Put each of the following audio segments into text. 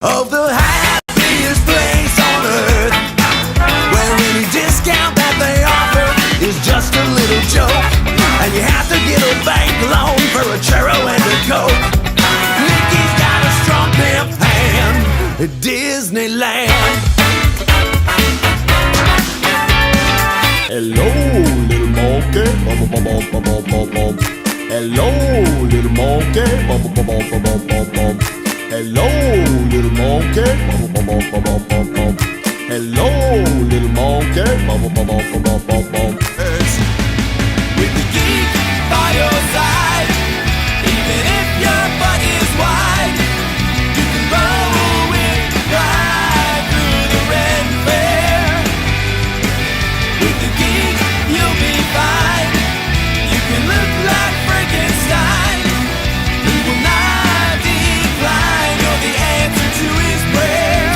Of the happiest place on earth, where any discount that they offer is just a little joke, and you have to get a bank loan for a churro and a Coke. Mickey's got a strong pimp hand at Disneyland. Hello, little monkey. Hello, little monkey. Hello, little monkey. Hello, little monkey. With the geek by your side, even if your butt is wide, you can roll with pride through the red fair. With the geek, you'll be fine. You can look like Frankenstein. He will not decline. You're the answer to his prayer.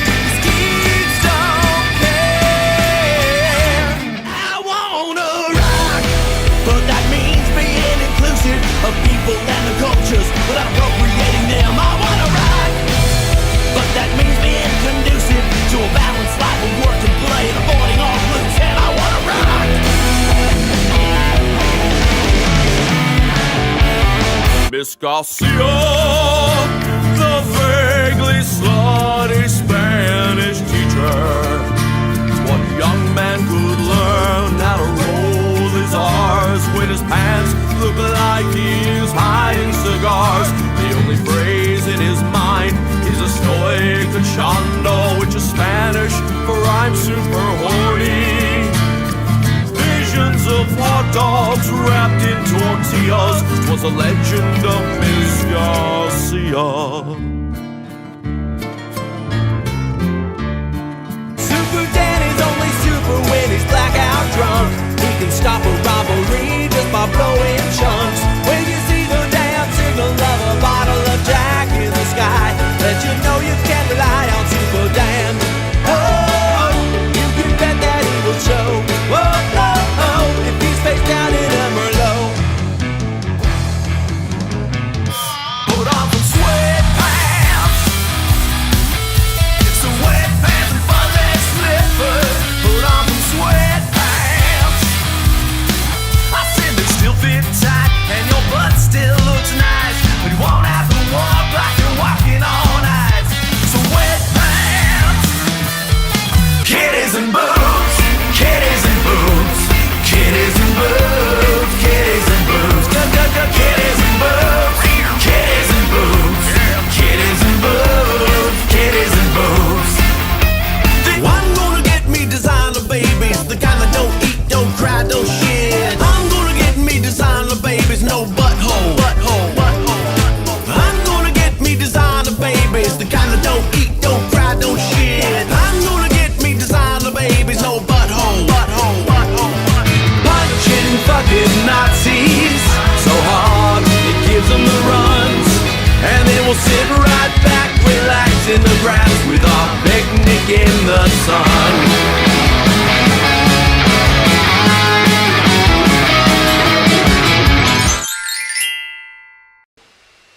These geeks don't care. I wanna rock, but that means being inclusive of people and the cultures without appropriating them. I wanna rock, but that means being conducive to a balanced life of work and play and avoiding all loose. And I wanna rock. Miss Garcia, the vaguely slutty Spanish teacher. One young man could learn how to roll his R's when his pants look like he's hiding cigars. The only phrase in his mind is estoy cachando, which is Spanish for I'm super horny. Visions of hot dogs wrapped in tortillas, 'twas a legend of Miss Garcia. Super Danny's only super when he's blackout drunk. He can stop a robbery just by blowing chunks. When you see the damn signal of a bottle of Jack in the sky, let you know you can't rely on Super Dan. Oh, you can bet that he will show. Oh, oh, oh, if he's face down in a Merlot. Put on some sweatpants. It's a wet pants and fuzzy slippers. Put on some sweatpants. I said they still fit tight and your butt still looks nice, but you won't have to walk like you're walking on ice. So wet pants, kitties and boobs, kitties and boobs, kitties and boobs, kitties and boobs, kitties and boobs, kitties and boobs, kitties and boobs, kitties and boobs. I'm gonna get me designer babies, the kind that don't eat, don't cry, don't shit. I'm gonna get me designer babies, no butthole, butthole, butthole. I'm gonna get me designer babies, the kind that don't eat, don't cry, don't shit. I'm gonna get me designer babies, no butthole, butthole, butthole. Punching fucking Nazis so hard it gives them the runs, and then we'll sit right back, relax in the grass with our picnic in the sun.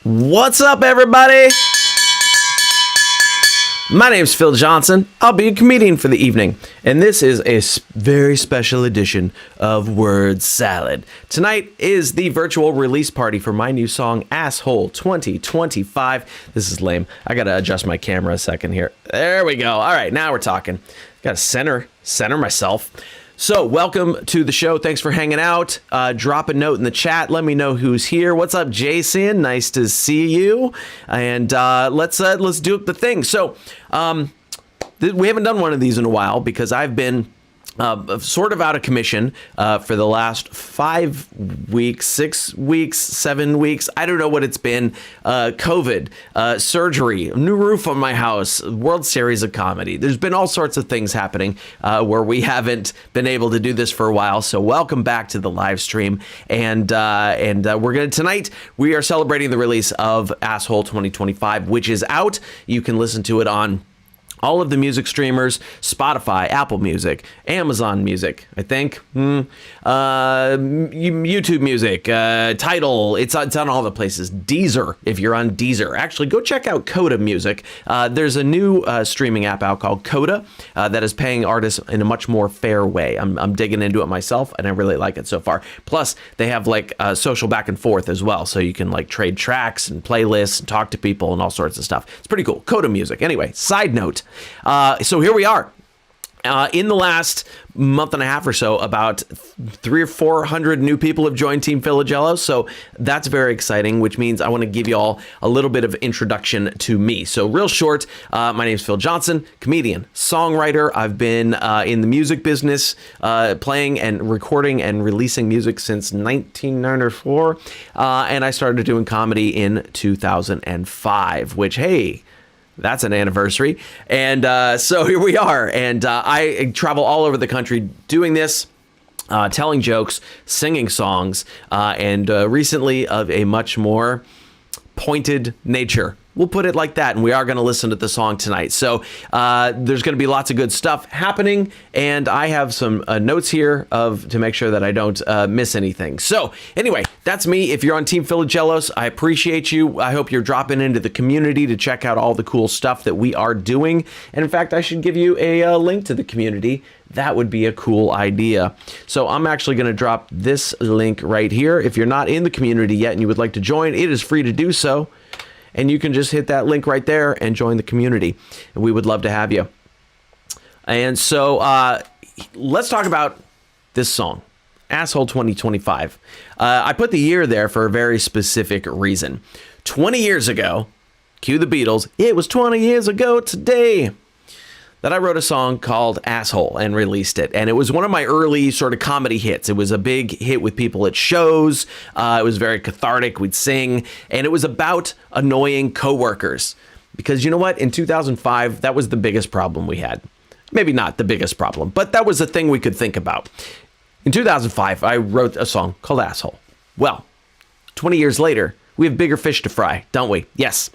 What's up, everybody? My name's Phil Johnson. I'll be a comedian for the evening, and this is a very special edition of Word Salad. Tonight is the virtual release party for my new song, Asshole 2025. This is lame. I gotta adjust my camera a second here. There we go. All right, now we're talking. Gotta center myself. So, welcome to the show. Thanks for hanging out. Drop a note in the chat. Let me know who's here. What's up, Jason? Nice to see you. And let's do the thing. So, we haven't done one of these in a while because I've been sort of out of commission for the last 5 weeks, 6 weeks, 7 weeks. I don't know what it's been. COVID, surgery, new roof on my house, World Series of Comedy. There's been all sorts of things happening where we haven't been able to do this for a while. So welcome back to the live stream. And we're going to, tonight, we are celebrating the release of Asshole 2025, which is out. You can listen to it on all of the music streamers, Spotify, Apple Music, Amazon Music, I think, YouTube Music, Tidal, it's on all the places. Deezer, if you're on Deezer. Actually, go check out Coda Music. There's a new streaming app out called Coda that is paying artists in a much more fair way. I'm digging into it myself, and I really like it so far. Plus, they have like social back and forth as well, so you can like trade tracks and playlists and talk to people and all sorts of stuff. It's pretty cool. Coda Music. Anyway, side note. So here we are. In the last month and a half or so, about 300 or 400 new people have joined Team Philagello. So that's very exciting, which means I want to give you all a little bit of introduction to me. So real short, my name is Phil Johnson, comedian, songwriter. I've been in the music business, playing and recording and releasing music since 1994. And I started doing comedy in 2005, which, hey, that's an anniversary. And so here we are. And I travel all over the country doing this, telling jokes, singing songs, and recently of a much more pointed nature. We'll put it like that, and we are going to listen to the song tonight. So there's going to be lots of good stuff happening, and I have some notes here to make sure that I don't miss anything. So anyway, that's me. If you're on Team Philagellos, I appreciate you. I hope you're dropping into the community to check out all the cool stuff that we are doing. And in fact, I should give you a link to the community. That would be a cool idea. So I'm actually going to drop this link right here. If you're not in the community yet and you would like to join, it is free to do so. And you can just hit that link right there and join the community. And we would love to have you. And so let's talk about this song, Asshole 2025. I put the year there for a very specific reason. 20 years ago, cue the Beatles, it was 20 years ago today that I wrote a song called Asshole and released it. And it was one of my early sort of comedy hits. It was a big hit with people at shows. It was very cathartic. We'd sing. And it was about annoying coworkers. Because you know what? In 2005, that was the biggest problem we had. Maybe not the biggest problem, but that was a thing we could think about. In 2005, I wrote a song called Asshole. Well, 20 years later, we have bigger fish to fry, don't we? Yes.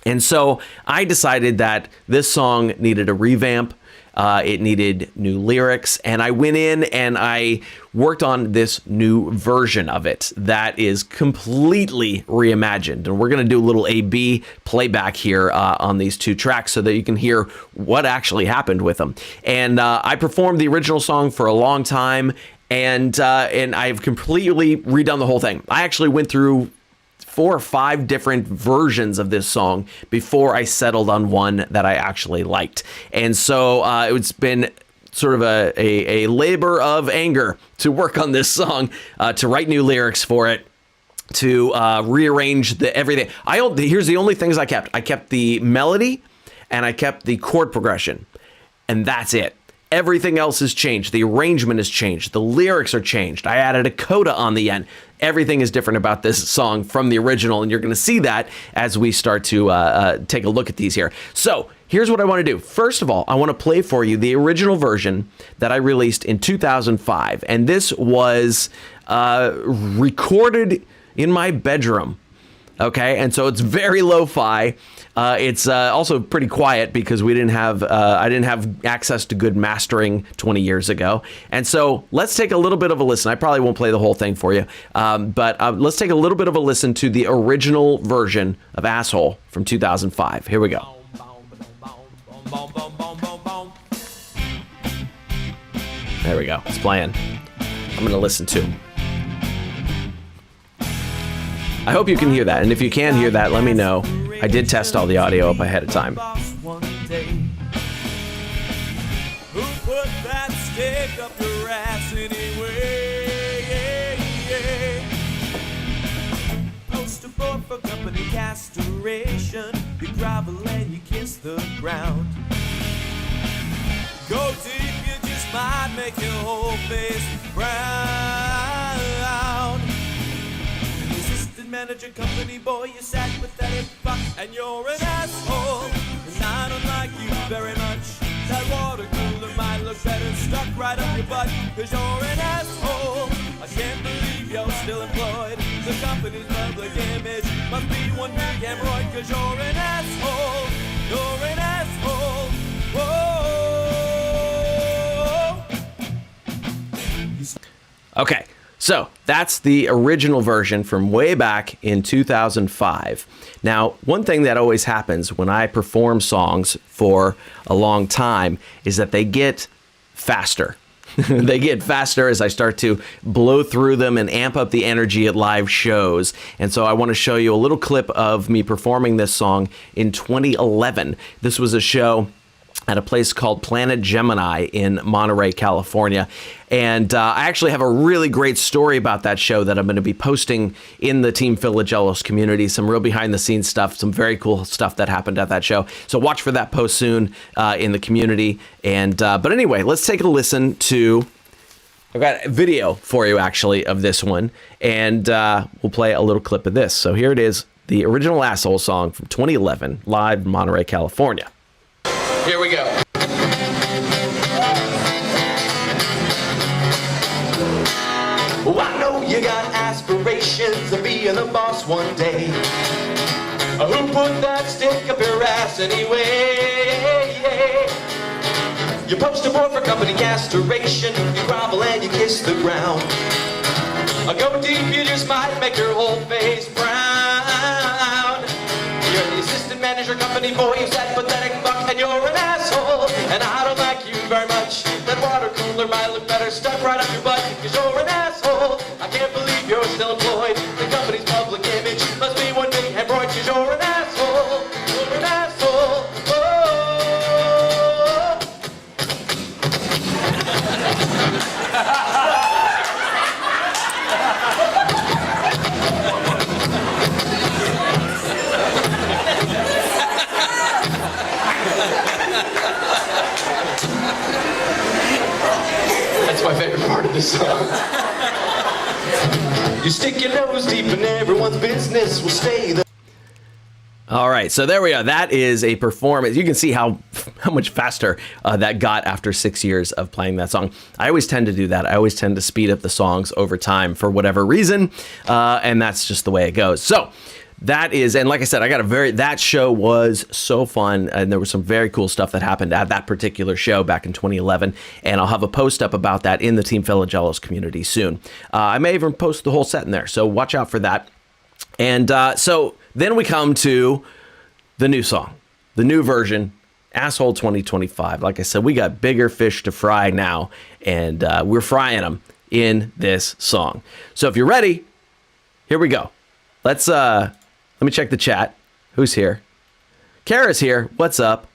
And so I decided that this song needed a revamp. It needed new lyrics. And I went in and I worked on this new version of it that is completely reimagined. And we're going to do a little A/B playback here on these two tracks so that you can hear what actually happened with them. And I performed the original song for a long time. And I've completely redone the whole thing. I actually went through 4 or 5 different versions of this song before I settled on one that I actually liked. And so it's been sort of a labor of anger to work on this song, to write new lyrics for it, to rearrange everything. Here's the only things I kept. I kept the melody and I kept the chord progression, and that's it. Everything else has changed. The arrangement has changed. The lyrics are changed. I added a coda on the end. Everything is different about this song from the original, and you're going to see that as we start to take a look at these here. So here's what I want to do. First of all, I want to play for you the original version that I released in 2005, and this was recorded in my bedroom. Okay, and so it's very lo-fi. It's also pretty quiet because I didn't have access to good mastering 20 years ago. And so let's take a little bit of a listen. I probably won't play the whole thing for you, but let's take a little bit of a listen to the original version of Asshole from 2005. Here we go. There we go. It's playing. I'm going to listen to. I hope you can hear that, and if you can hear that, let me know. I did test all the audio up ahead of time. Who put that stick up your ass anyway? Poster board for company castration. You grovel and you kiss the ground. Go deep, you just might make your whole face brown. Manager, company boy, you sad, pathetic fuck, and you're an asshole. And I don't like you very much. That water cooler might look better stuck right up your butt, cause you're an asshole. I can't believe you're still employed. The company's public image must be one big hemorrhoid, cause you're an asshole. You're an asshole. Okay, so that's the original version from way back in 2005. Now, one thing that always happens when I perform songs for a long time is that they get faster. They get faster as I start to blow through them and amp up the energy at live shows. And so I want to show you a little clip of me performing this song in 2011. This was a show at a place called Planet Gemini in Monterey, California. And I actually have a really great story about that show that I'm going to be posting in the Team Philagelos community. Some real behind the scenes stuff, some very cool stuff that happened at that show. So watch for that post soon in the community. And but anyway, let's take a listen to, I've got a video for you actually of this one. And we'll play a little clip of this. So here it is, the original Asshole song from 2011, live in Monterey, California. Here we go. Oh, I know you got aspirations of being a boss one day. Who put that stick up your ass anyway? You post a board for company castration, you grovel and you kiss the ground. Go deep, you just might make your whole face brown. You're the assistant manager, company boy, you sad pathetic fuck, and you're an asshole. And I don't like you very much. That water cooler might look better stuck right up your butt, cause you're an asshole. I can't believe you're still employed. The company's public image must be one big hemorrhoid, cause you're an asshole. You're an asshole. Oh. That's my favorite part of this song. You stick your nose deep in everyone's business, will stay the All right, so there we are. That is a performance. You can see how much faster that got after 6 years of playing that song. I always tend to do that. I always tend to speed up the songs over time for whatever reason, and that's just the way it goes. So that is, and like I said, that show was so fun, and there was some very cool stuff that happened at that particular show back in 2011, and I'll have a post up about that in the Team Philagelos community soon. I may even post the whole set in there, so watch out for that. And so then we come to the new song, the new version, Asshole 2025. Like I said, we got bigger fish to fry now, and we're frying them in this song. So if you're ready, here we go. Let me check the chat. Who's here? Kara's here. What's up?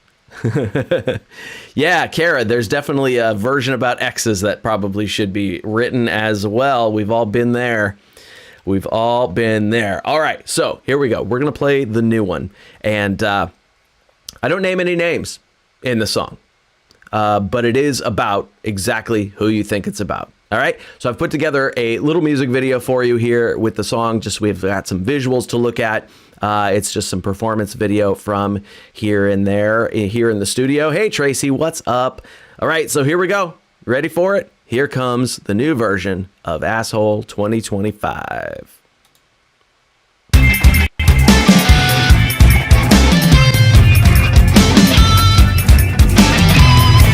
Yeah, Kara, there's definitely a version about exes that probably should be written as well. We've all been there. We've all been there. All right, so here we go. We're going to play the new one. And I don't name any names in the song, but it is about exactly who you think it's about. All right, so I've put together a little music video for you here with the song. Just we've got some visuals to look at. It's just some performance video from here and there here in the studio. Hey, Tracy, what's up? All right, so here we go. Ready for it? Here comes the new version of Asshole 2025.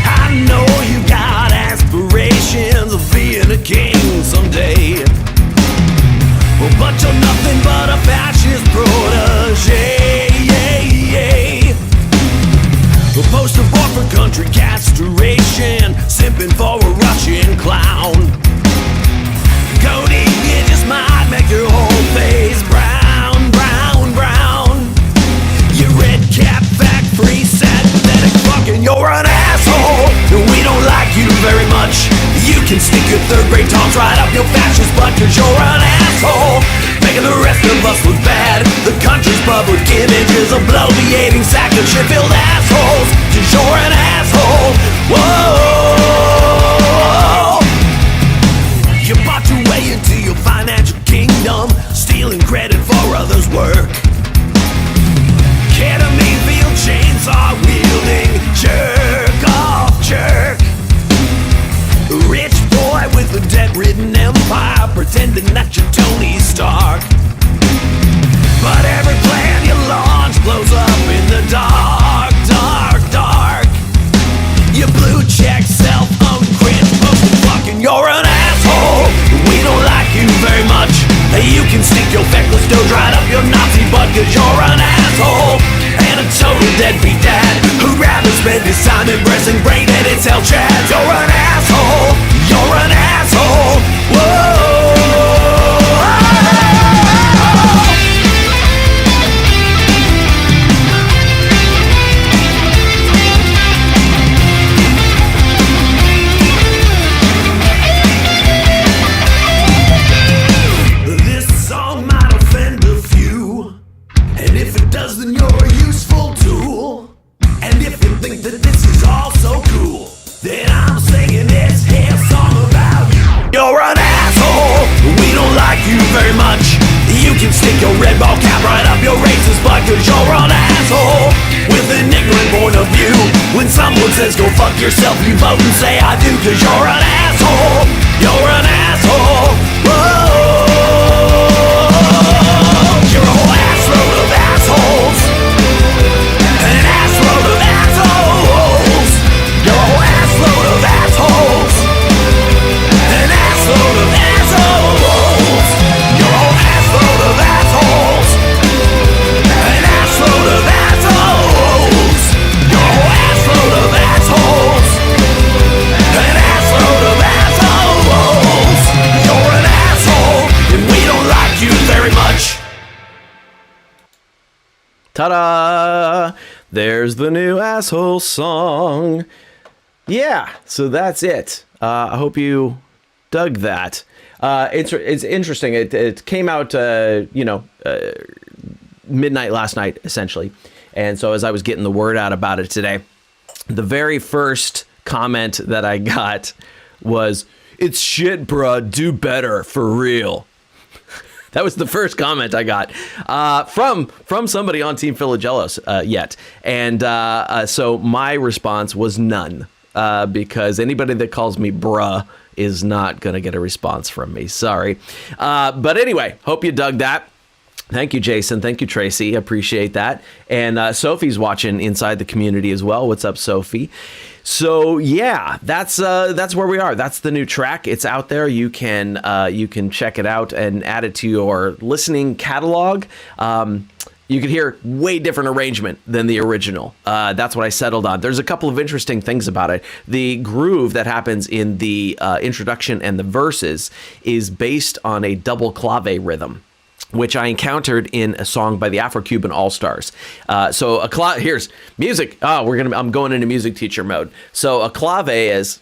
I know you got aspirations of being a king someday, but you're nothing but a fascist protege. The poster boy for country castration, simping for a Russian clown. Go deep, you just might make your whole face brown, brown, brown. You red cap, fact-free, sad, pathetic fucking, you're an asshole. We don't like you very much. You can stick your third grade tongs right up your fascist butt, cause you're an asshole, making the rest of us look bad. The country's public image is a bloviating sack of shit-filled assholes, cause you're an asshole. Whoa! You bought your way into your financial kingdom, stealing credit for others' work. Ketamine field chainsaw wielding, jerk off jerk. Rich boy with a debt-ridden empire, pretending that you're Tony Stark. But every plan you launch blows up in the dark, dark, dark. You blue check self deadbeat dad who'd rather spend his time impressing brain-dead incel chads. You're an asshole. You're an asshole. Whoa. This song might offend a few, and if it does, then you're a useful tool. And if you think that this is all so cool, then I'm singing this here song about you. You're an asshole. We don't like you very much. You can stick your red ball cap right up your racist butt, 'cause you're an asshole with an ignorant point of view. When someone says go fuck yourself, you vote and say I do, 'cause you're an asshole. You're an asshole. Whoa. You're a whole assload of assholes. An assload of assholes. You're a whole assload of assholes. An assload of assholes. You're a whole assload of assholes. An assload of assholes. You're a whole assload of assholes. An assload of assholes. You're an asshole, and we don't like you very much. Ta-da! There's the new asshole song. Yeah, so that's it. I hope you dug that. It's interesting. It came out, midnight last night, essentially. And so as I was getting the word out about it today, the very first comment that I got was, "It's shit, bruh. Do better, for real." That was the first comment I got from somebody on Team Philagelos yet. And so my response was none, because anybody that calls me bruh is not going to get a response from me. Sorry. But anyway, hope you dug that. Thank you, Jason. Thank you, Tracy. Appreciate that. And Sophie's watching inside the community as well. What's up, Sophie? So yeah, that's where we are. That's the new track. It's out there. You can check it out and add it to your listening catalog. You could hear way different arrangement than the original. That's what I settled on. There's a couple of interesting things about it. The groove that happens in the introduction and the verses is based on a double clave rhythm, which I encountered in a song by the Afro-Cuban All-Stars. So here's music. I'm going into music teacher mode. So a clave is,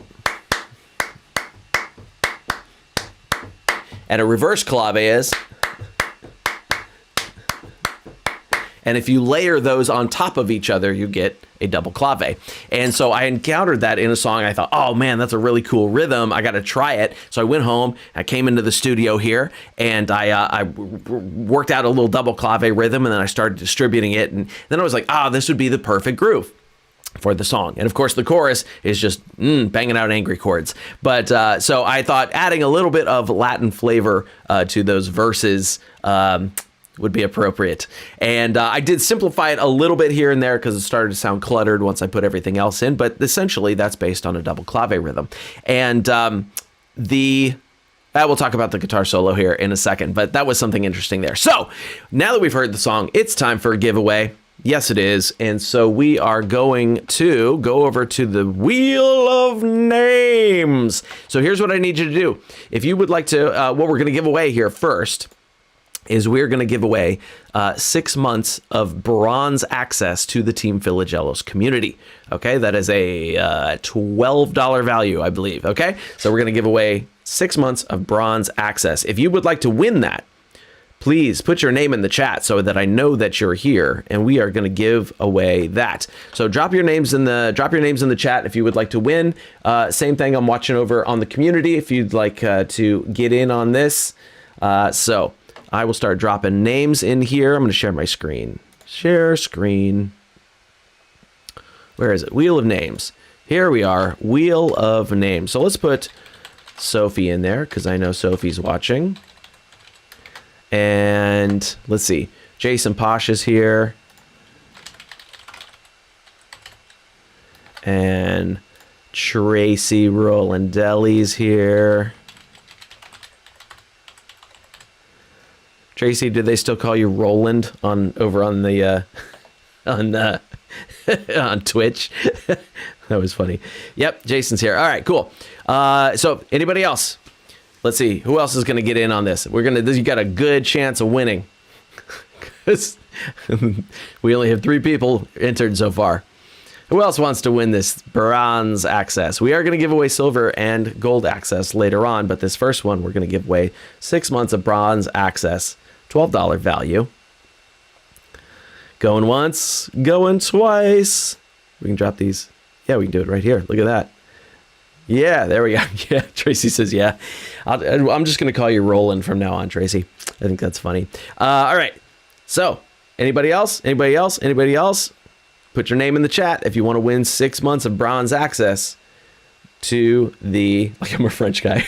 and a reverse clave is, and if you layer those on top of each other, you get a double clave. And so I encountered that in a song. I thought, oh man, that's a really cool rhythm. I got to try it. So I went home, I came into the studio here, and I worked out a little double clave rhythm, and then I started distributing it. And then I was like, this would be the perfect groove for the song. And of course the chorus is just banging out angry chords. But so I thought adding a little bit of Latin flavor to those verses would be appropriate. And I did simplify it a little bit here and there because it started to sound cluttered once I put everything else in, but essentially that's based on a double clave rhythm. And we'll talk about the guitar solo here in a second, but that was something interesting there. So now that we've heard the song, it's time for a giveaway. Yes, it is. And so we are going to go over to the Wheel of Names. So here's what I need you to do. If you would like to, what we're going to give away here first is we're going to give away 6 months of bronze access to the Team Philagelos community. Okay, that is a $12 value, I believe. Okay, so we're going to give away 6 months of bronze access. If you would like to win that, please put your name in the chat so that I know that you're here, and we are going to give away that. So drop your names in the chat if you would like to win. Same thing, I'm watching over on the community if you'd like to get in on this. So I will start dropping names in here. I'm going to share my screen. Share screen. Where is it? Wheel of Names. Here we are. Wheel of Names. So let's put Sophie in there because I know Sophie's watching. And let's see. Jason Posh is here. And Tracy Rolandelli's here. Tracy, do they still call you Roland over on the on Twitch. That was funny. Yep, Jason's here. All right, cool. So anybody else? Let's see. Who else is going to get in on this? You got a good chance of winning. 'Cause we only have 3 people entered so far. Who else wants to win this bronze access? We are going to give away silver and gold access later on, but this first one, we're going to give away 6 months of bronze access, $12 value. Going once, going twice. We can drop these. Yeah, we can do it right here. Look at that. Yeah, there we go. Yeah, Tracy says yeah. I'm just going to call you Roland from now on, Tracy. I think that's funny. All right. So, anybody else? Anybody else? Anybody else? Put your name in the chat if you want to win 6 months of bronze access to the... Like I'm a French guy.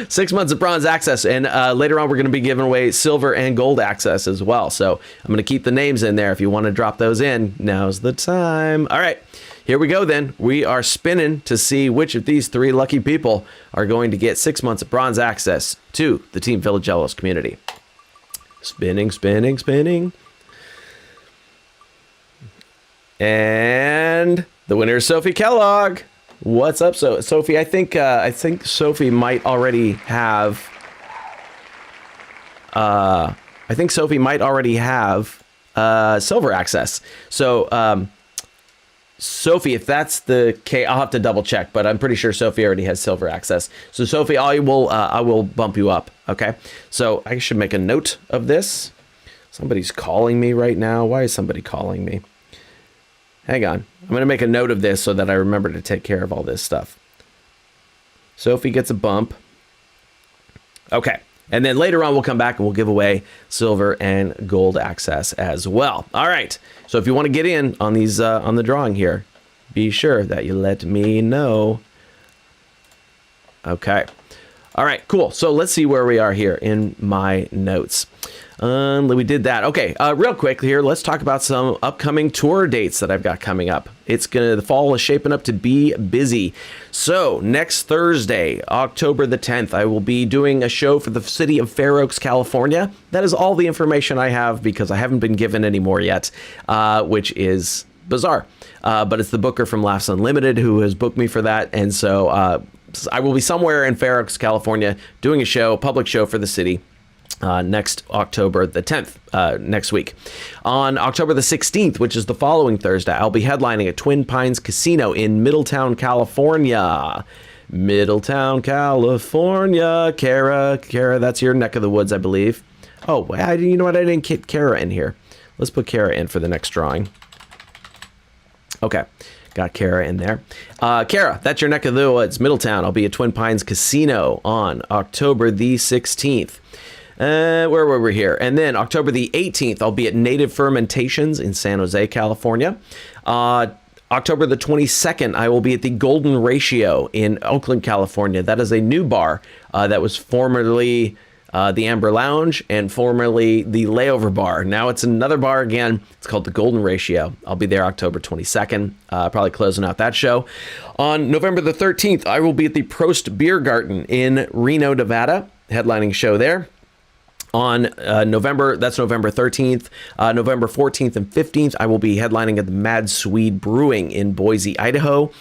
6 months of bronze access. And later on, we're going to be giving away silver and gold access as well. So I'm going to keep the names in there. If you want to drop those in, now's the time. All right. Here we go then. We are spinning to see which of these 3 lucky people are going to get 6 months of bronze access to the Team Villagelos community. Spinning, spinning, spinning. And the winner is Sophie Kellogg. What's up, Sophie? I think Sophie might already have. I think Sophie might already have silver access. So, Sophie, if that's the case, I'll have to double check, but I'm pretty sure Sophie already has silver access. So, Sophie, I will bump you up. Okay. So I should make a note of this. Somebody's calling me right now. Why is somebody calling me? Hang on. I'm going to make a note of this so that I remember to take care of all this stuff. Sophie gets a bump. Okay. And then later on, we'll come back and we'll give away silver and gold access as well. All right. So if you want to get in on these, on the drawing here, be sure that you let me know. Okay. All right, cool. So let's see where we are here in my notes. We did that. Okay, real quick here, let's talk about some upcoming tour dates that I've got coming up. The fall is shaping up to be busy. So next Thursday, October the 10th, I will be doing a show for the city of Fair Oaks, California. That is all the information I have because I haven't been given any more yet, which is bizarre. But it's the booker from Laughs Unlimited who has booked me for that. And so I will be somewhere in Fair Oaks, California, doing a show, public show for the city. Next October the 10th, next week. On October the 16th, which is the following Thursday, I'll be headlining at Twin Pines Casino in Middletown, California. Middletown, California. Kara, that's your neck of the woods, I believe. Oh, you know what? I didn't get Kara in here. Let's put Kara in for the next drawing. Okay. Got Kara in there. Kara, that's your neck of the woods, Middletown. I'll be at Twin Pines Casino on October the 16th. Where were we here? And then October the 18th, I'll be at Native Fermentations in San Jose, California. October the 22nd, I will be at the Golden Ratio in Oakland, California. That is a new bar that was formerly the Amber Lounge and formerly the Layover Bar. Now it's another bar again. It's called the Golden Ratio. I'll be there October 22nd, probably closing out that show. On November the 13th, I will be at the Prost Beer Garden in Reno, Nevada, headlining show there. On November 13th, November 14th and 15th, I will be headlining at the Mad Swede Brewing in Boise, Idaho.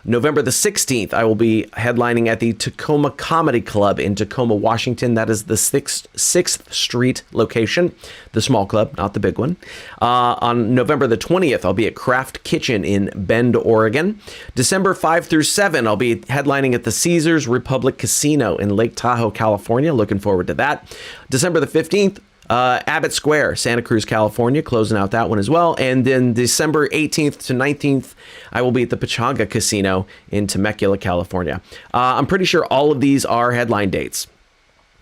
November the 16th, I will be headlining at the Tacoma Comedy Club in Tacoma, Washington. That is the 6th Street location, the small club, not the big one. On November the 20th, I'll be at Craft Kitchen in Bend, Oregon. December 5 through 7, I'll be headlining at the Caesars Republic Casino in Lake Tahoe, California. Looking forward to that. December the 15th, Abbott Square, Santa Cruz, California, closing out that one as well. And then December 18th to 19th, I will be at the Pechanga Casino in Temecula, California. I'm pretty sure all of these are headline dates.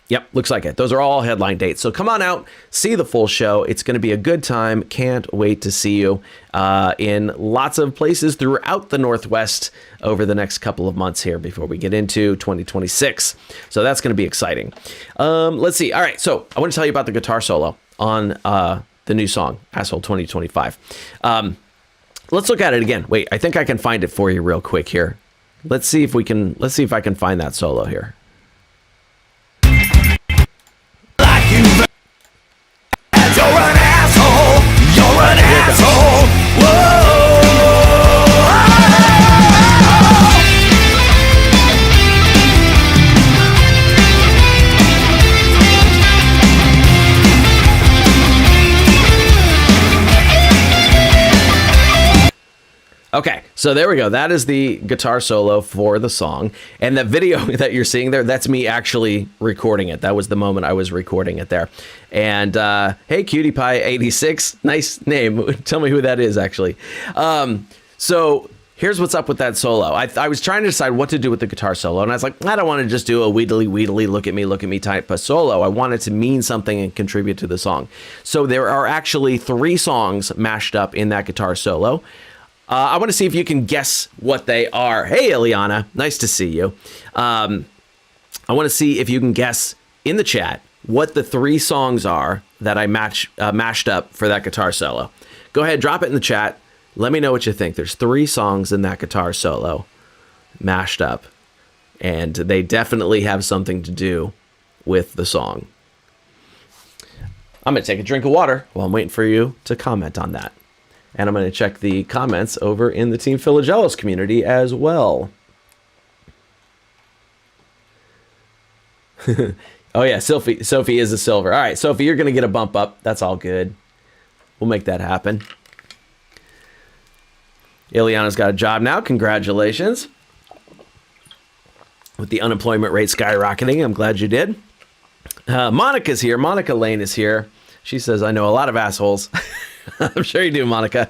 Yep, looks like it. Those are all headline dates. So come on out, see the full show. It's going to be a good time. Can't wait to see you in lots of places throughout the Northwest over the next couple of months here before we get into 2026. So that's going to be exciting. Let's see. All right, so I want to tell you about the guitar solo on the new song, Asshole 2025. Let's look at it again. Wait, I think I can find it for you real quick here. Let's see if I can find that solo here. You're an asshole. You're an asshole. Okay, so there we go. That is the guitar solo for the song. And the video that you're seeing there, that's me actually recording it. That was the moment I was recording it there. And hey, Cutie Pie 86, nice name. Tell me who that is, actually. So here's what's up with that solo. I was trying to decide what to do with the guitar solo. And I was like, I don't want to just do a wheedly, look at me type of solo. I want it to mean something and contribute to the song. So there are actually 3 songs mashed up in that guitar solo. I want to see if you can guess what they are. Hey, Ileana, nice to see you. I want to see if you can guess in the chat what the 3 songs are that I mashed up for that guitar solo. Go ahead, drop it in the chat. Let me know what you think. There's 3 songs in that guitar solo mashed up, and they definitely have something to do with the song. I'm going to take a drink of water while I'm waiting for you to comment on that. And I'm going to check the comments over in the Team Philagelos community as well. Oh, yeah, Sophie is a silver. All right, Sophie, you're going to get a bump up. That's all good. We'll make that happen. Ileana's got a job now. Congratulations. With the unemployment rate skyrocketing, I'm glad you did. Monica's here. Monica Lane is here. She says, I know a lot of assholes. I'm sure you do, Monica.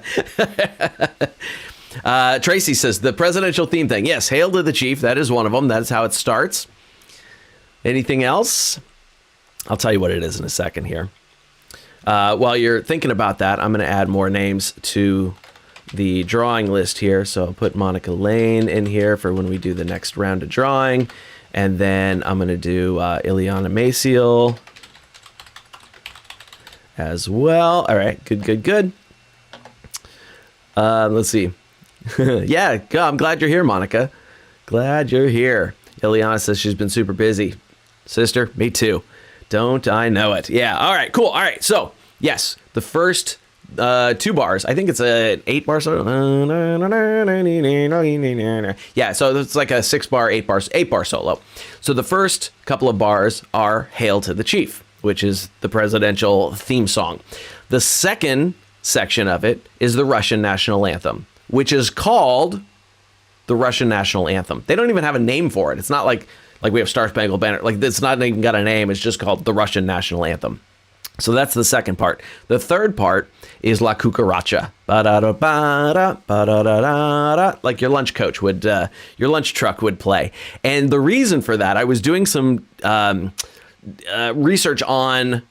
Tracy says, the presidential theme thing. Yes, hail to the chief. That is one of them. That is how it starts. Anything else? I'll tell you what it is in a second here. While you're thinking about that, I'm going to add more names to the drawing list here. So I'll put Monica Lane in here for when we do the next round of drawing. And then I'm going to do Ileana Maciel as well. All right, good. Let's see. Yeah, I'm glad you're here, Monica. Glad you're here. Ileana says she's been super busy. Sister, me too. Don't I know it? Yeah, all right, cool. All right, so, yes, the first 2 bars. I think it's an 8-bar solo. Yeah, so it's like a 6-bar, 8-bar solo. So the first couple of bars are Hail to the Chief, which is the presidential theme song. The second section of it is the Russian national anthem, which is called the Russian national anthem. They don't even have a name for it. It's not like we have Star Spangled Banner. Like, it's not even got a name. It's just called the Russian national anthem. So that's the second part. The third part is La Cucaracha. Ba-da-da-ba-da, ba-da-da-da-da, like your lunch coach would, your lunch truck would play. And the reason for that, I was doing some research on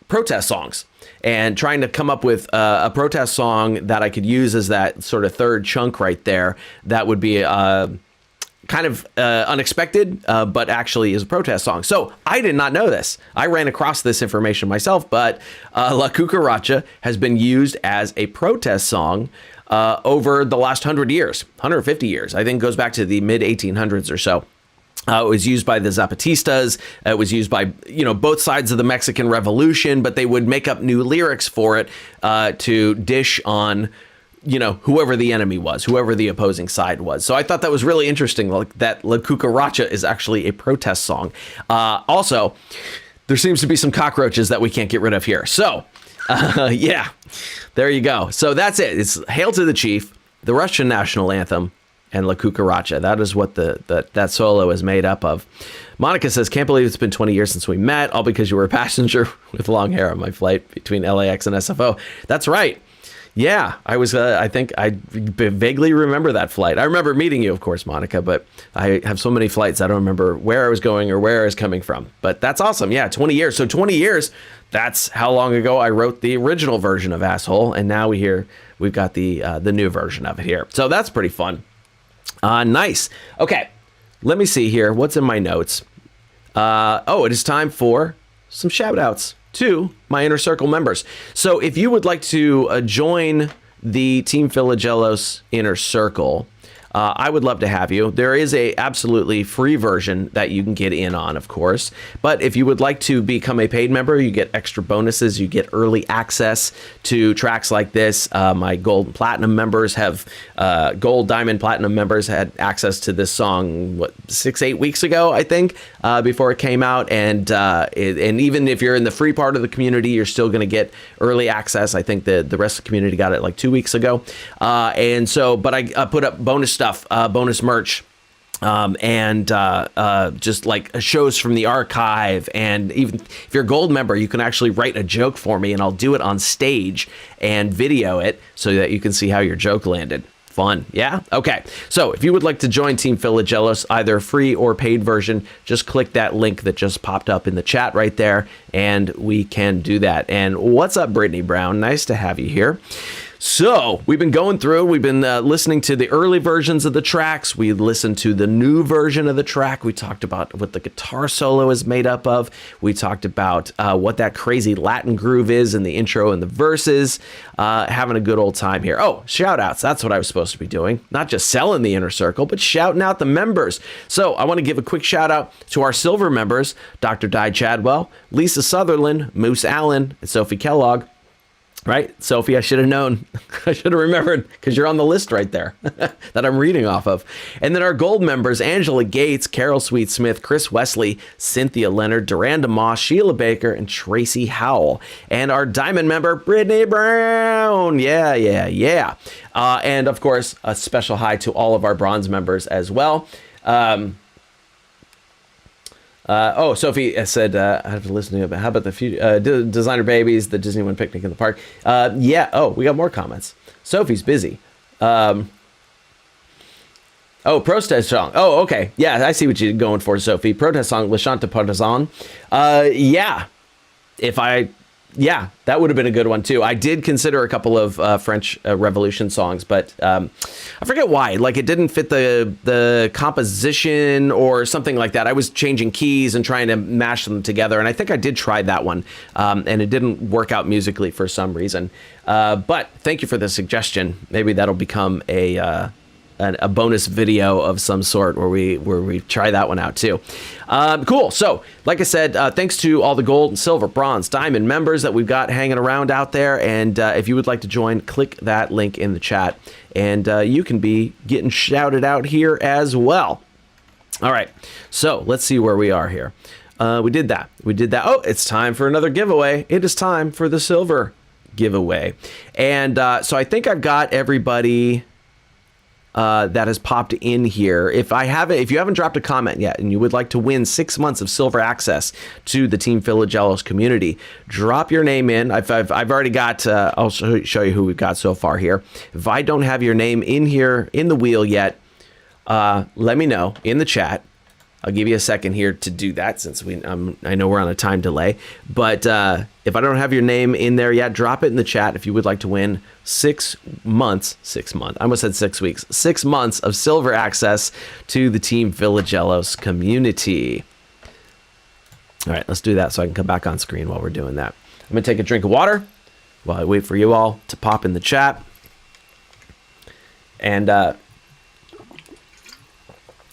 protest songs and trying to come up with a protest song that I could use as that sort of third chunk right there. That would be kind of unexpected, but actually is a protest song. So I did not know this. I ran across this information myself, but La Cucaracha has been used as a protest song over the last 100 years, 150 years. I think it goes back to the mid 1800s or so. It was used by the Zapatistas. It was used by, both sides of the Mexican Revolution, but they would make up new lyrics for it to dish on, whoever the enemy was, whoever the opposing side was. So I thought that was really interesting, like that La Cucaracha is actually a protest song. Also, there seems to be some cockroaches that we can't get rid of here. So, yeah, there you go. So that's it. It's Hail to the Chief, the Russian national anthem, and La Cucaracha. That is what that solo is made up of. Monica says, can't believe it's been 20 years since we met, all because you were a passenger with long hair on my flight between LAX and SFO. That's right. Yeah, I was, I think I vaguely remember that flight. I remember meeting you, of course, Monica, but I have so many flights, I don't remember where I was going or where I was coming from. But that's awesome. Yeah, 20 years. So 20 years, that's how long ago I wrote the original version of Asshole. And now we've got the new version of it here. So that's pretty fun. Nice. Okay, let me see here. What's in my notes? It is time for some shout outs to my Inner Circle members. So if you would like to join the Team Philagelos Inner Circle, I would love to have you. There is a absolutely free version that you can get in on, of course. But if you would like to become a paid member, you get extra bonuses. You get early access to tracks like this. My gold and platinum members have gold, diamond, platinum members had access to this song 6-8 weeks ago, I think, before it came out. And even if you're in the free part of the community, you're still going to get early access. I think the rest of the community got it like 2 weeks ago. And so, but I put up bonus stuff, bonus merch. And just like shows from the archive. And even if you're a gold member, you can actually write a joke for me and I'll do it on stage and video it so that you can see how your joke landed. Fun. Yeah. Okay. So if you would like to join Team Philagelos, either free or paid version, just click that link that just popped up in the chat right there and we can do that. And what's up, Brittany Brown? Nice to have you here. So we've been going through, we've been listening to the early versions of the tracks. We listened to the new version of the track. We talked about what the guitar solo is made up of. We talked about what that crazy Latin groove is in the intro and the verses. Having a good old time here. Oh, shout outs. That's what I was supposed to be doing. Not just selling the inner circle, but shouting out the members. So I want to give a quick shout out to our silver members, Dr. Di Chadwell, Lisa Sutherland, Moose Allen, and Sophie Kellogg. Right? Sophie, I should have known. I should have remembered because you're on the list right there that I'm reading off of. And then our gold members, Angela Gates, Carol Sweet Smith, Chris Wesley, Cynthia Leonard, Duranda Moss, Sheila Baker, and Tracy Howell. And our diamond member, Brittany Brown. Yeah. And of course, a special hi to all of our bronze members as well. Sophie said, I have to listen to it, but how about the future, Designer Babies, the Disneyland Picnic in the Park? We got more comments. Sophie's busy. Protest song. Oh, okay. Yeah, I see what you're going for, Sophie. Protest song, Le Chant de Partisan. Yeah, that would have been a good one too. I did consider a couple of French Revolution songs, but I forget why. Like it didn't fit the composition or something like that. I was changing keys and trying to mash them together, and I think I did try that one, and it didn't work out musically for some reason. But thank you for the suggestion. Maybe that'll become a bonus video of some sort where we try that one out too. Cool. So like I said, thanks to all the gold and silver, bronze, diamond members that we've got hanging around out there. And if you would like to join, click that link in the chat and you can be getting shouted out here as well. All right. So let's see where we are here. We did that. Oh, it's time for another giveaway. It is time for the silver giveaway. And so I think I've got everybody that has popped in here. If you haven't dropped a comment yet and you would like to win 6 months of silver access to the Team Philagelos community, drop your name in. I've already got, I'll show you who we've got so far here. If I don't have your name in here in the wheel yet, let me know in the chat. I'll give you a second here to do that since I know we're on a time delay. But if I don't have your name in there yet, drop it in the chat if you would like to win 6 months. I almost said 6 weeks. 6 months of silver access to the Team Philagelos community. All right, let's do that so I can come back on screen while we're doing that. I'm going to take a drink of water while I wait for you all to pop in the chat. And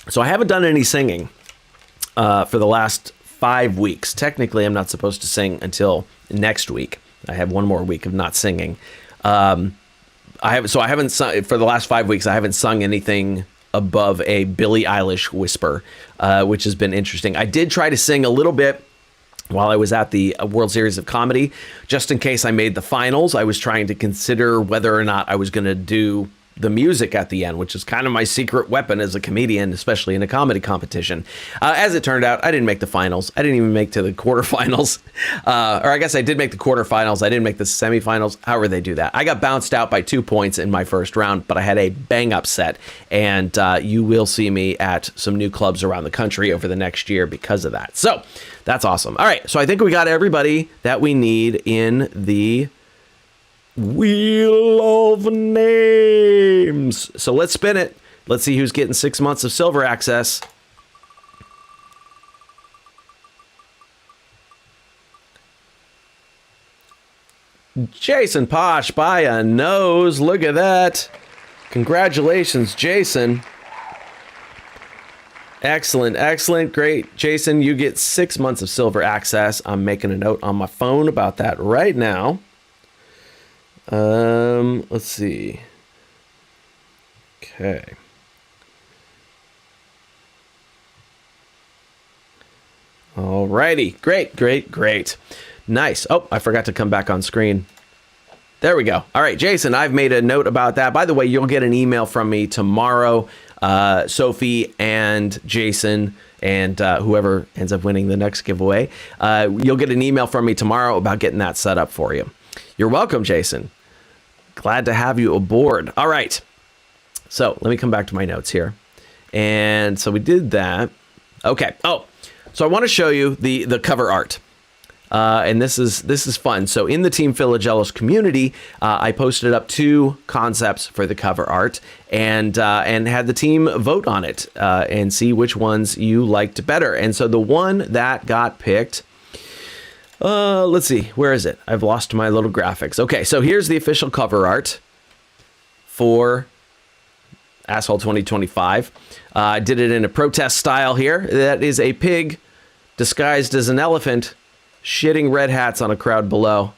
so I haven't done any singing for the last 5 weeks. Technically, I'm not supposed to sing until next week. I have one more week of not singing. I haven't sung for the last 5 weeks. I haven't sung anything above a Billie Eilish whisper, which has been interesting. I did try to sing a little bit while I was at the World Series of Comedy, just in case I made the finals. I was trying to consider whether or not I was going to do the music at the end, which is kind of my secret weapon as a comedian, especially in a comedy competition. As it turned out, I didn't make the finals. I didn't even make to the quarterfinals. Or I guess I did make the quarterfinals. I didn't make the semifinals. However they do that. I got bounced out by 2 points in my first round, but I had a bang up set. And you will see me at some new clubs around the country over the next year because of that. So that's awesome. All right. So I think we got everybody that we need in the Wheel of Names. So let's spin it. Let's see who's getting 6 months of silver access. Jason Posh by a nose. Look at that. Congratulations, Jason. Excellent, excellent, great. Jason, you get 6 months of silver access. I'm making a note on my phone about that right now. Let's see. Okay. Alrighty, great, great, great. Nice. Oh, I forgot to come back on screen. There we go. All right, Jason, I've made a note about that. By the way, you'll get an email from me tomorrow. Sophie and Jason and whoever ends up winning the next giveaway, you'll get an email from me tomorrow about getting that set up for you. You're welcome, Jason. Glad to have you aboard. All right. So let me come back to my notes here. And so we did that. Okay. Oh, so I want to show you the cover art. And this is fun. So in the Team Philagelos community, I posted up 2 concepts for the cover art and had the team vote on it and see which ones you liked better. And so the one that got picked, let's see, where is it? I've lost my little graphics. Okay, so here's the official cover art for Asshole 2025. I did it in a protest style here. That is a pig disguised as an elephant shitting red hats on a crowd below,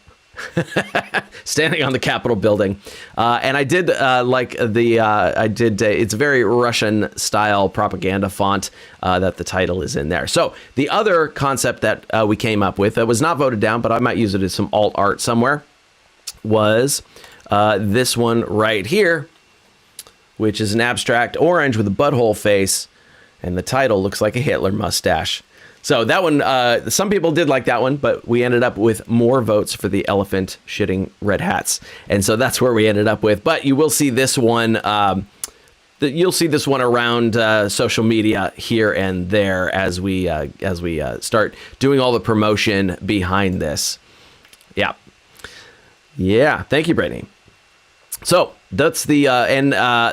standing on the Capitol building. And I did it's a very Russian style propaganda font that the title is in there. So the other concept that we came up with that was not voted down, but I might use it as some alt art somewhere, was this one right here, which is an abstract orange with a butthole face, and the title looks like a Hitler mustache. So that one, some people did like that one, but we ended up with more votes for the elephant shitting red hats. And so that's where we ended up with. But you will see this one, you'll see this one around social media here and there as we start doing all the promotion behind this. Yeah. Yeah. Thank you, Brittany. So that's the,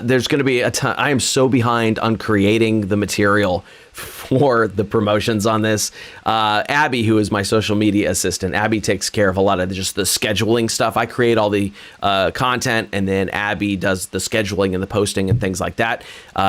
there's going to be a ton. I am so behind on creating the material for the promotions on this. Abby, who is my social media assistant, Abby takes care of a lot of just the scheduling stuff. I create all the content, and then Abby does the scheduling and the posting and things like that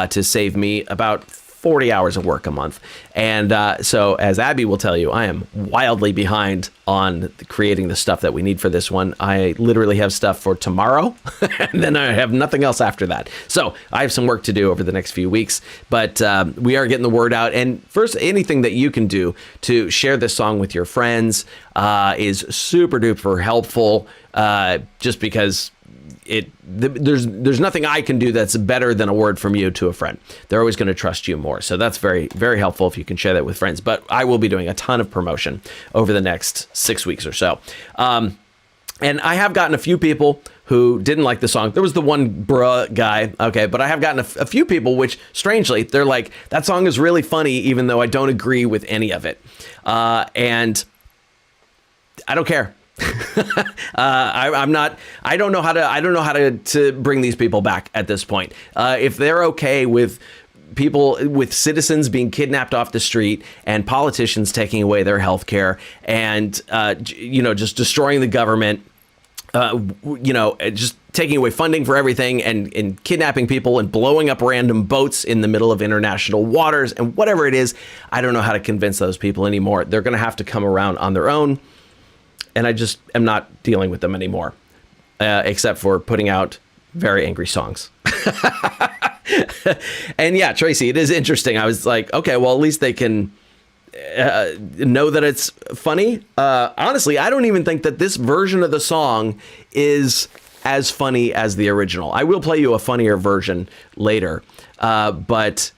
to save me about 40 hours of work a month. And so as Abby will tell you, I am wildly behind on creating the stuff that we need for this one. I literally have stuff for tomorrow and then I have nothing else after that. So I have some work to do over the next few weeks, but we are getting the word out. And first, anything that you can do to share this song with your friends is super duper helpful, just because there's nothing I can do that's better than a word from you to a friend. They're always going to trust you more. So that's very, very helpful if you can share that with friends. But I will be doing a ton of promotion over the next 6 weeks or so. And I have gotten a few people who didn't like the song. There was the one bruh guy. Okay. But I have gotten a few people, which strangely, they're like, that song is really funny, even though I don't agree with any of it. And I don't care. I don't know how to bring these people back at this point. If they're okay with citizens being kidnapped off the street and politicians taking away their health care and, just destroying the government, just taking away funding for everything and kidnapping people and blowing up random boats in the middle of international waters and whatever it is, I don't know how to convince those people anymore. They're going to have to come around on their own. And I just am not dealing with them anymore, except for putting out very angry songs. And yeah, Tracy, it is interesting. I was like, okay, well, at least they can know that it's funny. Honestly, I don't even think that this version of the song is as funny as the original. I will play you a funnier version later. But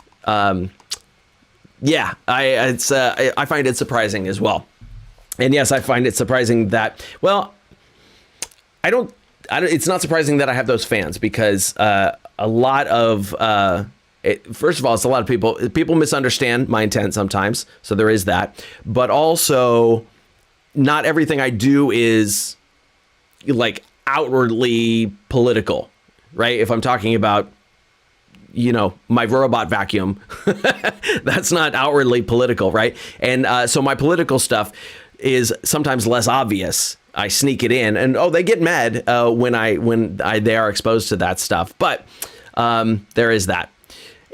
yeah, I find it surprising as well. And yes, I find it surprising that, well, it's not surprising that I have those fans because a lot of, first of all, it's a lot of people misunderstand my intent sometimes. So there is that. But also, not everything I do is like outwardly political, right? If I'm talking about, my robot vacuum, that's not outwardly political, right? And so my political stuff is sometimes less obvious. I sneak it in, and they get mad when they are exposed to that stuff. But there is that.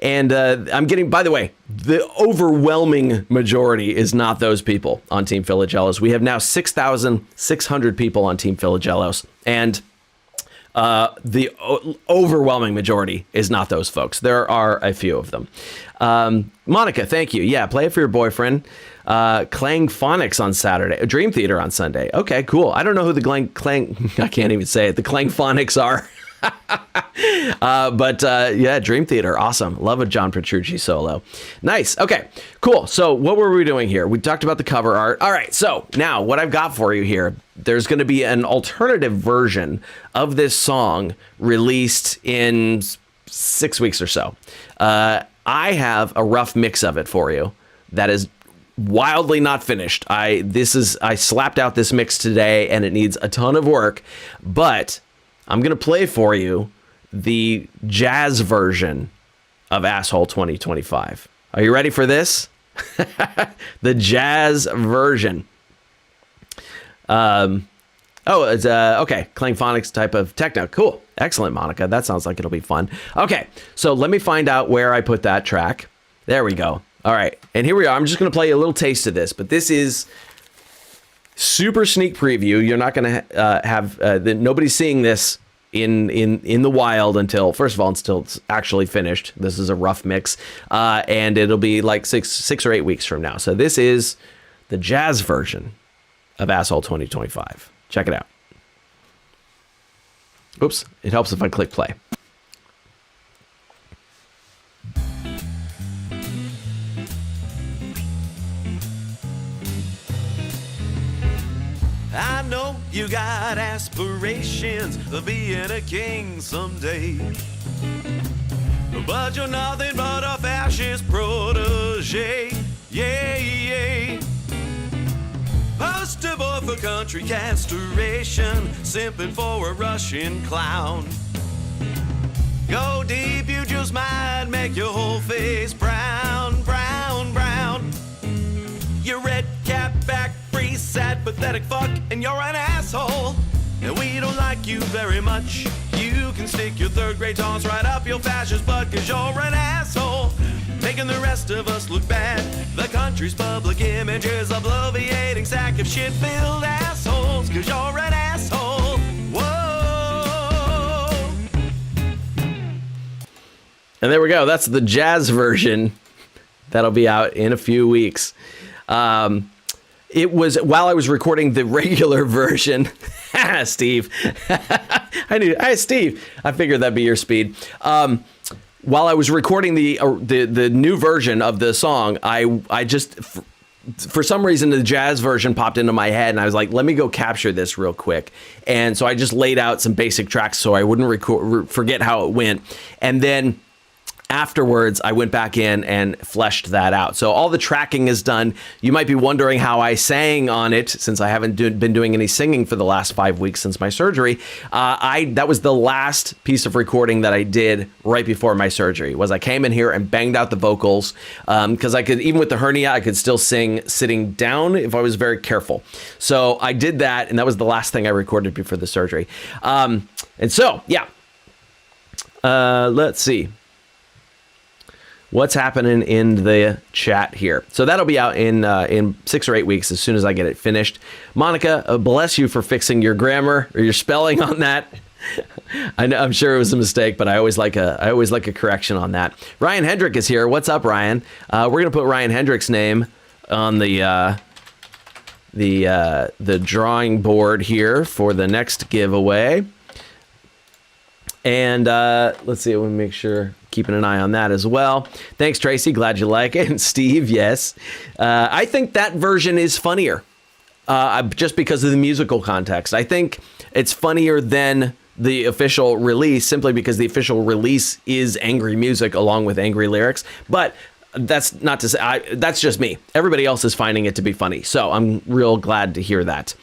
And I'm getting, by the way, the overwhelming majority is not those people on Team Philagelos. We have now 6,600 people on Team Philagelos. And the overwhelming majority is not those folks. There are a few of them. Monica, thank you. Yeah, play it for your boyfriend. Clang Phonics on Saturday. Dream Theater on Sunday. Okay, cool. I don't know who the Clang I can't even say it. The Clang Phonics are. But yeah, Dream Theater. Awesome. Love a John Petrucci solo. Nice. Okay, cool. So what were we doing here? We talked about the cover art. All right. So now what I've got for you here, there's going to be an alternative version of this song released in 6 weeks or so. I have a rough mix of it for you that is wildly not finished. I slapped out this mix today and it needs a ton of work, but I'm going to play for you the jazz version of Asshole 2025. Are you ready for this? The jazz version. It's okay. Clang Phonics type of techno. Cool. Excellent, Monica. That sounds like it'll be fun. Okay, so let me find out where I put that track. There we go. All right, and here we are. I'm just going to play you a little taste of this, but this is super sneak preview. You're not going to have nobody's seeing this in the wild until it's actually finished. This is a rough mix, and it'll be like six or 8 weeks from now. So this is the jazz version of Asshole 2025. Check it out. Oops, it helps if I click play. I know you got aspirations of being a king someday, but you're nothing but a fascist protege. Yeah. Poster boy for country castration, simping for a Russian clown. Go deep, you just might make your whole face brown, brown, brown. You're red cap back, free, sad, pathetic fuck, and you're an asshole. And we don't like you very much. You can stick your third grade taunts right up your fascist butt, cause you're an asshole, making the rest of us look bad. The country's public image is a bloviating sack of shit-filled assholes, cause you're an asshole. Whoa. And there we go. That's the jazz version. That'll be out in a few weeks. It was while I was recording the regular version. Steve. Hi, Steve. I figured that'd be your speed. While I was recording the new version of the song, I just for some reason the jazz version popped into my head, and I was like, let me go capture this real quick. And so I just laid out some basic tracks so I wouldn't forget how it went. And then afterwards, I went back in and fleshed that out. So all the tracking is done. You might be wondering how I sang on it, since I haven't been doing any singing for the last 5 weeks since my surgery. That was the last piece of recording that I did right before my surgery. Was I came in here and banged out the vocals, because I could, even with the hernia, I could still sing sitting down if I was very careful. So I did that, and that was the last thing I recorded before the surgery. And so, yeah. Let's see what's happening in the chat here. So that'll be out in 6 or 8 weeks as soon as I get it finished. Monica, bless you for fixing your grammar or your spelling on that. I'm sure it was a mistake, but I always like a correction on that. Ryan Hendrick is here. What's up, Ryan? We're gonna put Ryan Hendrick's name on the drawing board here for the next giveaway. And let's see, I want to make sure, keeping an eye on that as well. Thanks, Tracy. Glad you like it. And Steve, yes. I think that version is funnier, just because of the musical context. I think it's funnier than the official release, simply because the official release is angry music along with angry lyrics. But that's not to say, that's just me. Everybody else is finding it to be funny. So I'm real glad to hear that.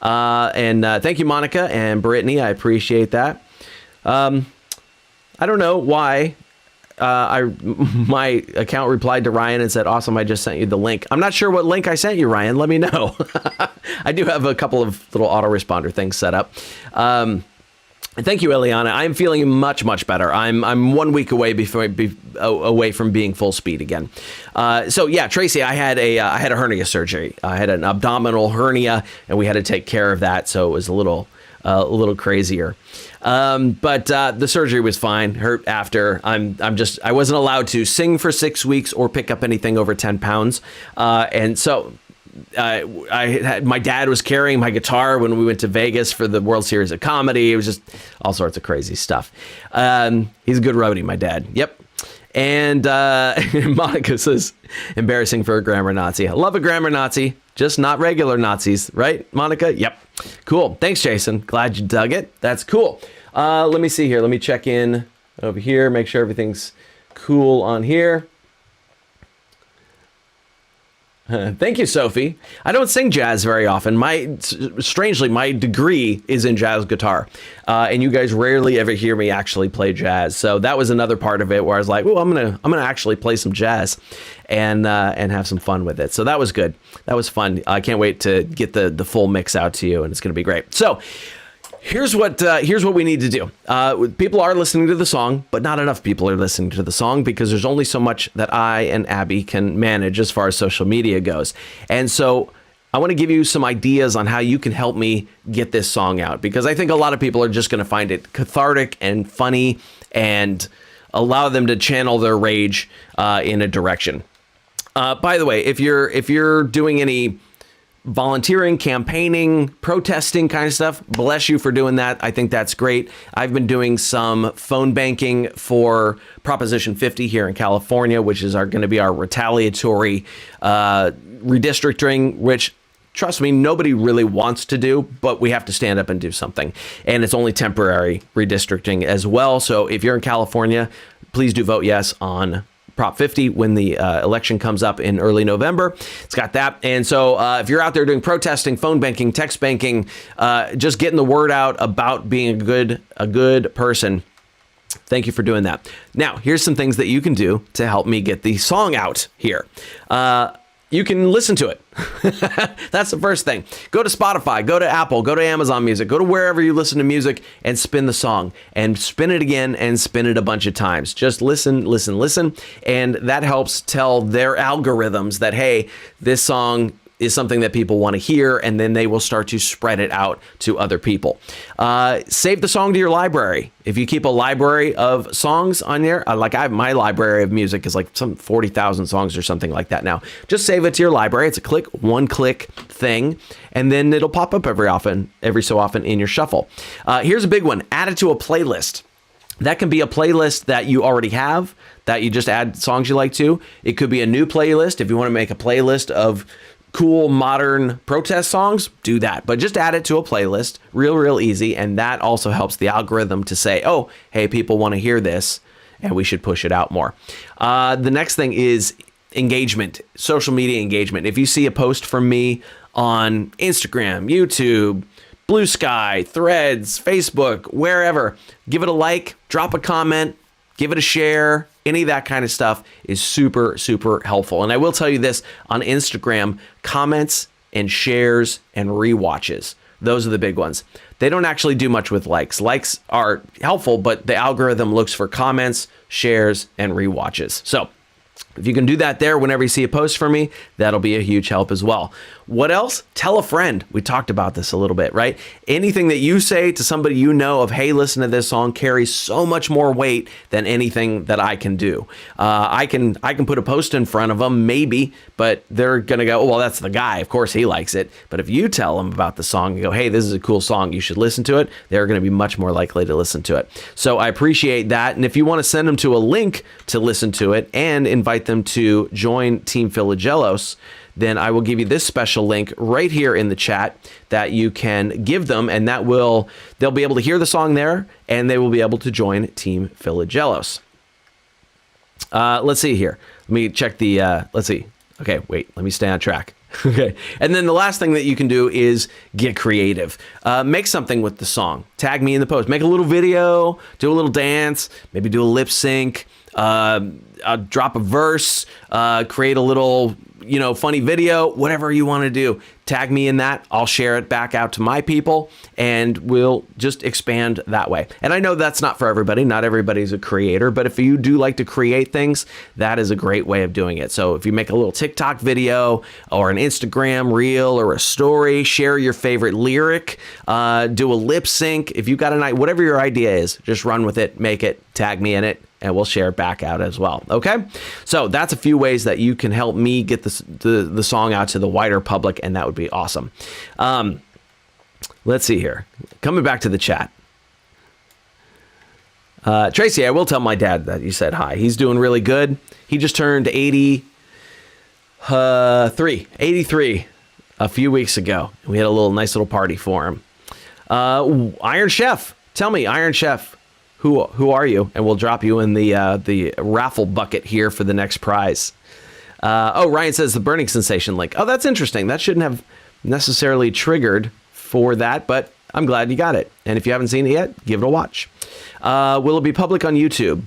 And thank you, Monica and Brittany. I appreciate that. I don't know why my account replied to Ryan and said, awesome, I just sent you the link. I'm not sure what link I sent you, Ryan. Let me know. I do have a couple of little autoresponder things set up. Thank you, Eliana. I'm feeling much, much better. I'm 1 week away away from being full speed again. So yeah, Tracy, I had a hernia surgery. I had an abdominal hernia, and we had to take care of that. So it was a little crazier. But the surgery was fine. Hurt after. I wasn't allowed to sing for 6 weeks or pick up anything over 10 pounds. And so my dad was carrying my guitar when we went to Vegas for the World Series of Comedy. It was just all sorts of crazy stuff. He's a good roadie, my dad. Yep. And Monica says, embarrassing for a grammar Nazi. I love a grammar Nazi, just not regular Nazis, right, Monica? Yep. Cool. Thanks, Jason. Glad you dug it. That's cool. Let me see here. Let me check in over here, make sure everything's cool on here. Thank you, Sophie. I don't sing jazz very often. Strangely, my degree is in jazz guitar, and you guys rarely ever hear me actually play jazz. So that was another part of it where I was like, "Oh, I'm gonna actually play some jazz, and have some fun with it." So that was good. That was fun. I can't wait to get the full mix out to you, and it's gonna be great. So. Here's what we need to do. People are listening to the song, but not enough people are listening to the song because there's only so much that I and Abby can manage as far as social media goes. And so I want to give you some ideas on how you can help me get this song out, because I think a lot of people are just going to find it cathartic and funny and allow them to channel their rage in a direction. By the way, if you're doing any volunteering, campaigning, protesting kind of stuff, bless you for doing that. I think that's great. I've been doing some phone banking for Proposition 50 here in California, which is going to be our retaliatory redistricting, which, trust me, nobody really wants to do, but we have to stand up and do something. And it's only temporary redistricting as well. So if you're in California, please do vote yes on Prop 50 when the election comes up in early November. It's got that. And so if you're out there doing protesting, phone banking, text banking, just getting the word out about being a good person, thank you for doing that. Now, here's some things that you can do to help me get the song out here. You can listen to it. That's the first thing. Go to Spotify, go to Apple, go to Amazon Music, go to wherever you listen to music and spin the song and spin it again and spin it a bunch of times. Just listen. And that helps tell their algorithms that, hey, this song is something that people want to hear, and then they will start to spread it out to other people. Save the song to your library. If you keep a library of songs on there, my library of music is like some 40,000 songs or something like that now. Just save it to your library. It's a one-click thing, and then it'll pop up every so often in your shuffle. Here's a big one. Add it to a playlist. That can be a playlist that you already have, that you just add songs you like to. It could be a new playlist. If you want to make a playlist of cool modern protest songs, do that. But just add it to a playlist, real easy. And that also helps the algorithm to say, oh, hey, people want to hear this and we should push it out more. The next thing is engagement, social media engagement. If you see a post from me on Instagram, YouTube, Blue Sky, Threads, Facebook, wherever, give it a like, drop a comment, give it a share. Any of that kind of stuff is super, super helpful. And I will tell you this, on Instagram, comments and shares and rewatches, those are the big ones. They don't actually do much with likes. Likes are helpful, but the algorithm looks for comments, shares, and rewatches. So if you can do that there whenever you see a post from me, that'll be a huge help as well. What else? Tell a friend. We talked about this a little bit, right? Anything that you say to somebody you know of, hey, listen to this song, carries so much more weight than anything that I can do. I can put a post in front of them, maybe, but they're going to go, oh, well, that's the guy. Of course, he likes it. But if you tell them about the song and go, hey, this is a cool song, you should listen to it, they're going to be much more likely to listen to it. So I appreciate that. And if you want to send them to a link to listen to it and invite them to join Team Philagelos, then I will give you this special link right here in the chat that you can give them, and they'll be able to hear the song there, and they will be able to join Team Philagelos. Let's see here. Let me check the, let's see. Okay, wait, let me stay on track. Okay. And then the last thing that you can do is get creative. Make something with the song. Tag me in the post. Make a little video, do a little dance, maybe do a lip sync. drop a verse, create a little, funny video, whatever you want to do. Tag me in that. I'll share it back out to my people, and we'll just expand that way. And I know that's not for everybody. Not everybody's a creator, but if you do like to create things, that is a great way of doing it. So if you make a little TikTok video or an Instagram reel or a story, share your favorite lyric, do a lip sync. If you got an idea, whatever your idea is, just run with it, make it, tag me in it, and we'll share it back out as well. Okay, so that's a few ways that you can help me get the song out to the wider public, and that would be awesome. Let's see here. Coming back to the chat. Tracy, I will tell my dad that you said hi. He's doing really good. He just turned 83 a few weeks ago. We had a nice little party for him. Iron Chef, tell me, Iron Chef, who are you? And we'll drop you in the raffle bucket here for the next prize. Ryan says the Burning Sensation link. Oh, that's interesting. That shouldn't have necessarily triggered for that, but I'm glad you got it. And if you haven't seen it yet, give it a watch. Will it be public on YouTube?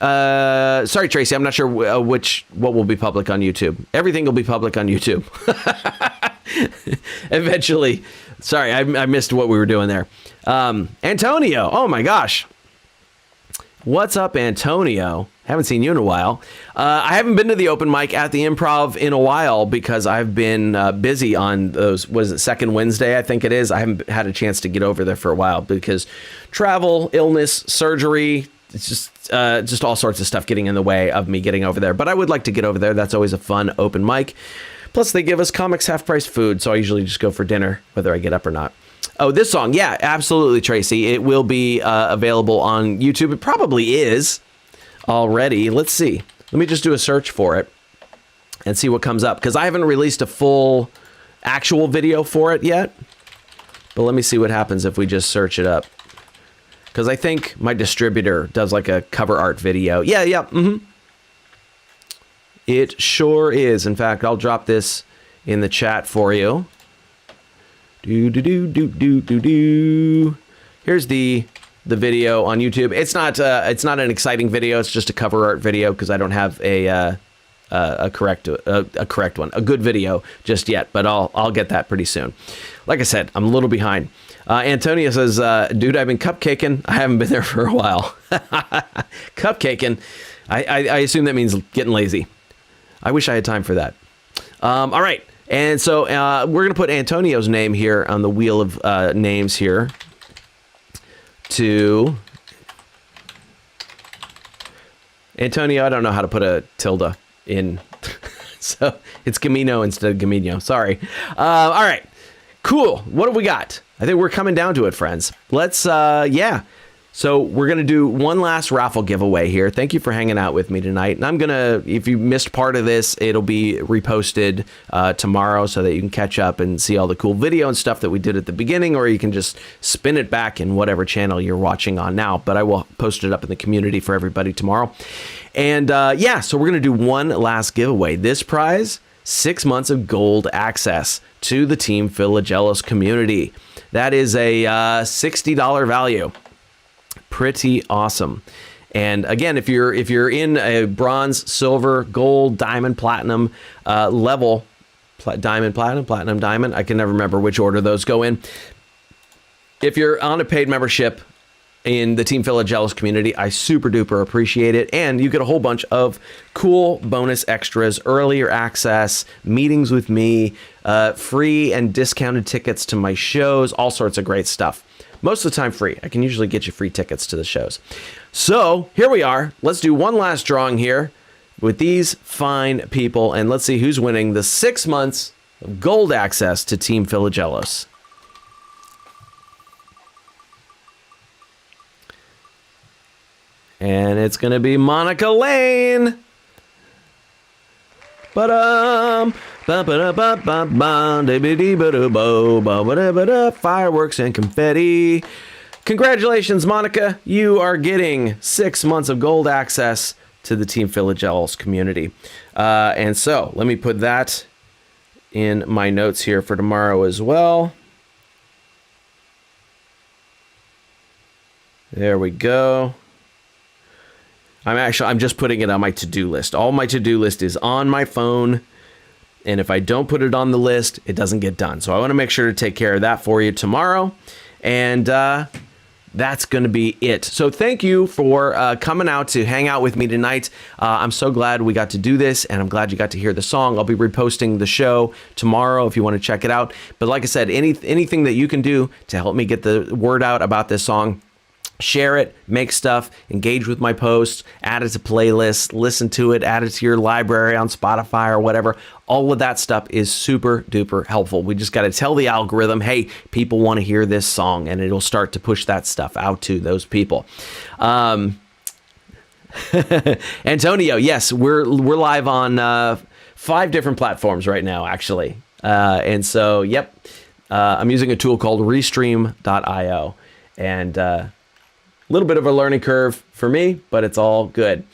Sorry, Tracy, I'm not sure what will be public on YouTube. Everything will be public on YouTube. Eventually. Sorry, I missed what we were doing there. Antonio, oh my gosh. What's up, Antonio? Haven't seen you in a while. I haven't been to the open mic at the Improv in a while because I've been busy on those, was it second Wednesday, I think it is. I haven't had a chance to get over there for a while because travel, illness, surgery, it's just all sorts of stuff getting in the way of me getting over there. But I would like to get over there. That's always a fun open mic. Plus, they give us comics half-price food, so I usually just go for dinner, whether I get up or not. Oh, this song. Yeah, absolutely, Tracy. It will be available on YouTube. It probably is already. Let's see. Let me just do a search for it and see what comes up, because I haven't released a full actual video for it yet. But let me see what happens if we just search it up. Because I think my distributor does like a cover art video. Yeah. Mm-hmm. It sure is. In fact, I'll drop this in the chat for you. Here's the video on YouTube. It's not an exciting video. It's just a cover art video because I don't have a correct one, a good video just yet. But I'll get that pretty soon. Like I said, I'm a little behind. Antonia says, dude, I've been cupcaking. I haven't been there for a while. Cupcaking. I assume that means getting lazy. I wish I had time for that. All right. And so we're going to put Antonio's name here on the wheel of names here to Antonio. I don't know how to put a tilde in. So it's Gamino instead of Gamino. Sorry. All right. Cool. What have we got? I think we're coming down to it, friends. Let's, So we're going to do one last raffle giveaway here. Thank you for hanging out with me tonight. And I'm going to, if you missed part of this, it'll be reposted tomorrow so that you can catch up and see all the cool video and stuff that we did at the beginning, or you can just spin it back in whatever channel you're watching on now. But I will post it up in the community for everybody tomorrow. And so we're going to do one last giveaway. This prize, 6 months of gold access to the Team Philagelos community. That is a $60 value. Pretty awesome. And again, if you're in a bronze, silver, gold, diamond, platinum level, diamond, platinum, diamond, I can never remember which order those go in. If you're on a paid membership in the Team Philagelos community, I super duper appreciate it. And you get a whole bunch of cool bonus extras, earlier access, meetings with me, free and discounted tickets to my shows, all sorts of great stuff. Most of the time free. I can usually get you free tickets to the shows. So here we are. Let's do one last drawing here with these fine people. And let's see who's winning the 6 months of gold access to Team Philagelos. And it's going to be Monica Lane. Fireworks and confetti. Congratulations, Monica. You are getting 6 months of gold access to the Team Philagelos community. And so let me put that in my notes here for tomorrow as well. There we go. I'm just putting it on my to-do list. All my to-do list is on my phone. And if I don't put it on the list, it doesn't get done. So I want to make sure to take care of that for you tomorrow. And that's going to be it. So thank you for coming out to hang out with me tonight. I'm so glad we got to do this, and I'm glad you got to hear the song. I'll be reposting the show tomorrow if you want to check it out. But like I said, anything that you can do to help me get the word out about this song, share it, make stuff, engage with my posts, add it to playlists, listen to it, add it to your library on Spotify or whatever. All of that stuff is super duper helpful. We just got to tell the algorithm, hey, people want to hear this song, and it'll start to push that stuff out to those people. Antonio, yes, we're live on 5 different platforms right now, actually. And so, yep, I'm using a tool called Restream.io, and a little bit of a learning curve for me, but it's all good.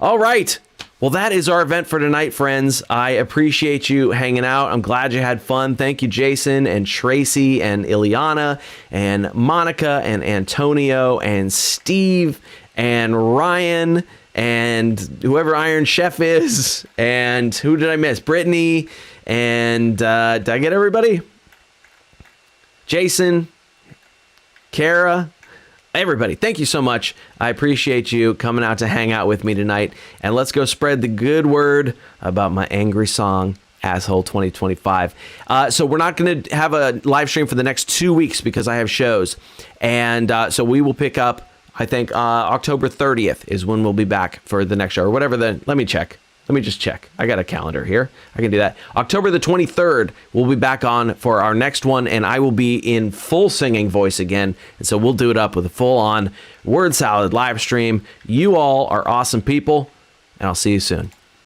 All right. Well, that is our event for tonight, friends. I appreciate you hanging out. I'm glad you had fun. Thank you, Jason and Tracy and Ileana and Monica and Antonio and Steve and Ryan and whoever Iron Chef is. And who did I miss? Brittany. And did I get everybody? Jason, Kara. Everybody, thank you so much. I appreciate you coming out to hang out with me tonight. And let's go spread the good word about my angry song, Asshole 2025. So we're not going to have a live stream for the next 2 weeks because I have shows. And so we will pick up, I think, October 30th is when we'll be back for the next show or whatever. Let me check. Let me just check. I got a calendar here. I can do that. October the 23rd, we'll be back on for our next one, and I will be in full singing voice again. And so we'll do it up with a full-on Word Salad live stream. You all are awesome people, and I'll see you soon.